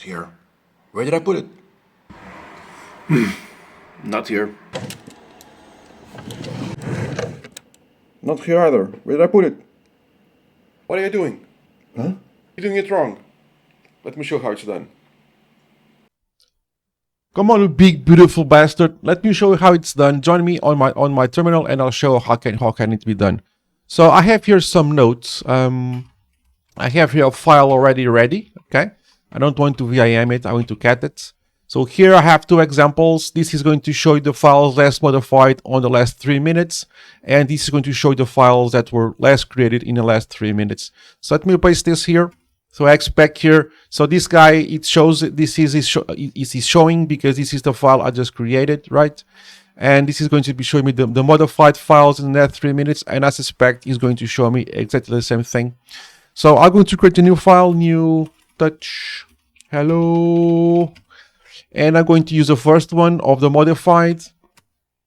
here. Where did I put it? Not here. Not here either. Where did I put it? What are you doing? Huh? You're doing it wrong. Let me show how it's done. Come on, you big beautiful bastard. Let me show you how it's done. Join me on my terminal and I'll show how can it be done. So I have here some notes. I have here a file already ready. Okay. I don't want to vim it. I want to cat it. So here I have two examples. This is going to show you the files last modified on the last 3 minutes. And this is going to show you the files that were last created in the last 3 minutes. So let me paste this here. So I expect here, so this guy, it shows this is showing because this is the file I just created, right? And this is going to be showing me the modified files in the next 3 minutes, and I suspect it's going to show me exactly the same thing. So I'm going to create a new file, new touch, hello, and I'm going to use the first one of the modified.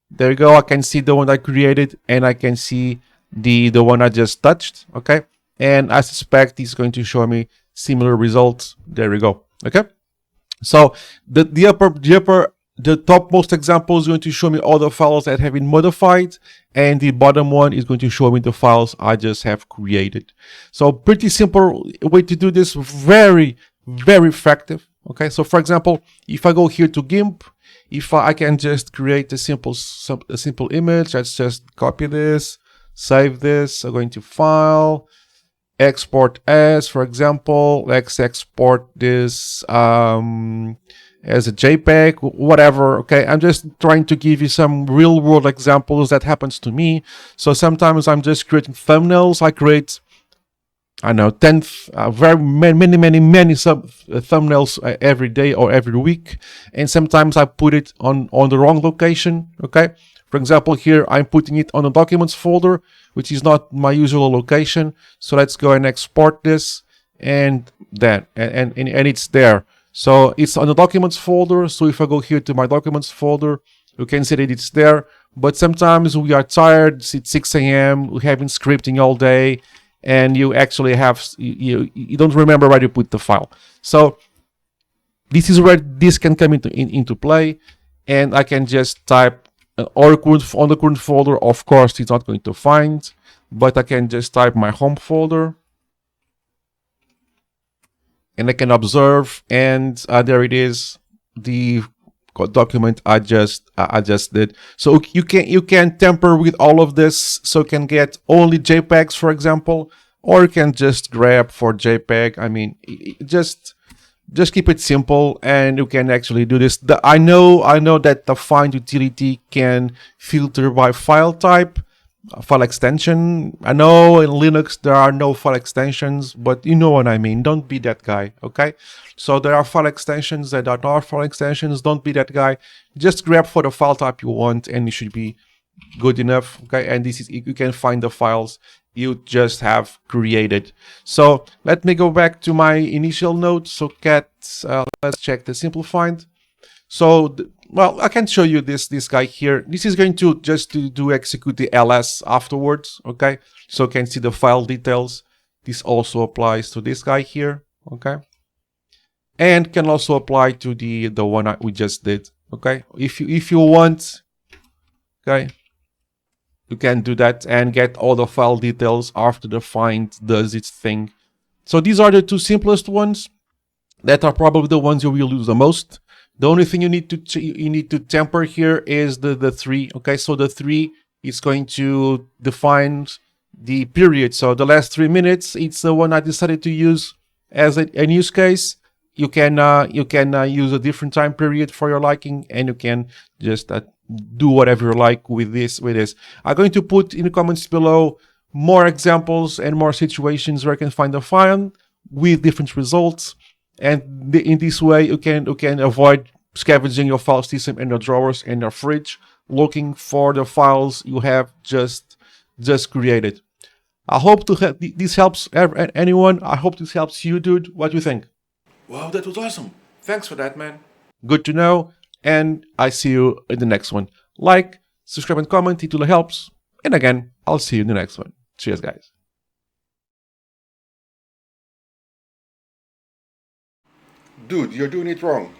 There you go, I can see the one I created, and I can see the one I just touched, okay? And I suspect it's going to show me similar results. There we go. Okay. So the topmost example is going to show me all the files that have been modified, and the bottom one is going to show me the files I just have created. So pretty simple way to do this. Very, very effective. Okay. So for example, if I go here to GIMP, if I can just create a simple image, let's just copy this, save this. I'm going to File, export as, for example, let's export this as a JPEG, whatever. Okay, I'm just trying to give you some real world examples that happens to me. So sometimes I'm just creating thumbnails. I create, I know, 10 very many thumbnails every day or every week, and sometimes I put it on the wrong location. Okay, for example, here I'm putting it on the documents folder, which is not my usual location. So let's go and export this, and then and it's there. So it's on the documents folder. So if I go here to my documents folder, you can see that it's there. But sometimes we are tired. It's 6 a.m. We have been scripting all day, and you actually have you don't remember where you put the file. So this is where this can come into play, and I can just type or on the current folder. Of course, it's not going to find, but I can just type my home folder, and I can observe, and there it is, the document I just did. So you can tamper with all of this, so you can get only JPEGs, for example, or you can just grab for JPEG. I mean, just keep it simple, and you can actually do this. I know that the find utility can filter by file type, file extension. I know in Linux there are no file extensions, but you know what I mean. Don't be that guy, okay? So there are file extensions that are not file extensions. Don't be that guy. Just grab for the file type you want, and it should be good enough, okay? And this is, you can find the files you just have created. So let me go back to my initial note. So cat, let's check the simple find. So well, I can show you this guy here. This is going to just to execute the ls afterwards, okay? So you can see the file details. This also applies to this guy here, okay? And can also apply to the one we just did, okay? If you want, okay, you can do that and get all the file details after the find does its thing. So these are the two simplest ones that are probably the ones you will use the most. The only thing you need to temper here is the 3. Okay, so the 3 is going to define the period. So the last 3 minutes, it's the one I decided to use as a use case. You can use a different time period for your liking, and you can just do whatever you like with this. I'm going to put in the comments below more examples and more situations where you can find a file with different results. And in this way, you can avoid scavenging your file system in your drawers and your fridge, looking for the files you have just created. I hope this helps anyone. I hope this helps you, dude. What do you think? Wow, that was awesome. Thanks for that, man. Good to know. And I see you in the next one. Like, subscribe, and comment. It really helps. And again, I'll see you in the next one. Cheers, guys. Dude, you're doing it wrong.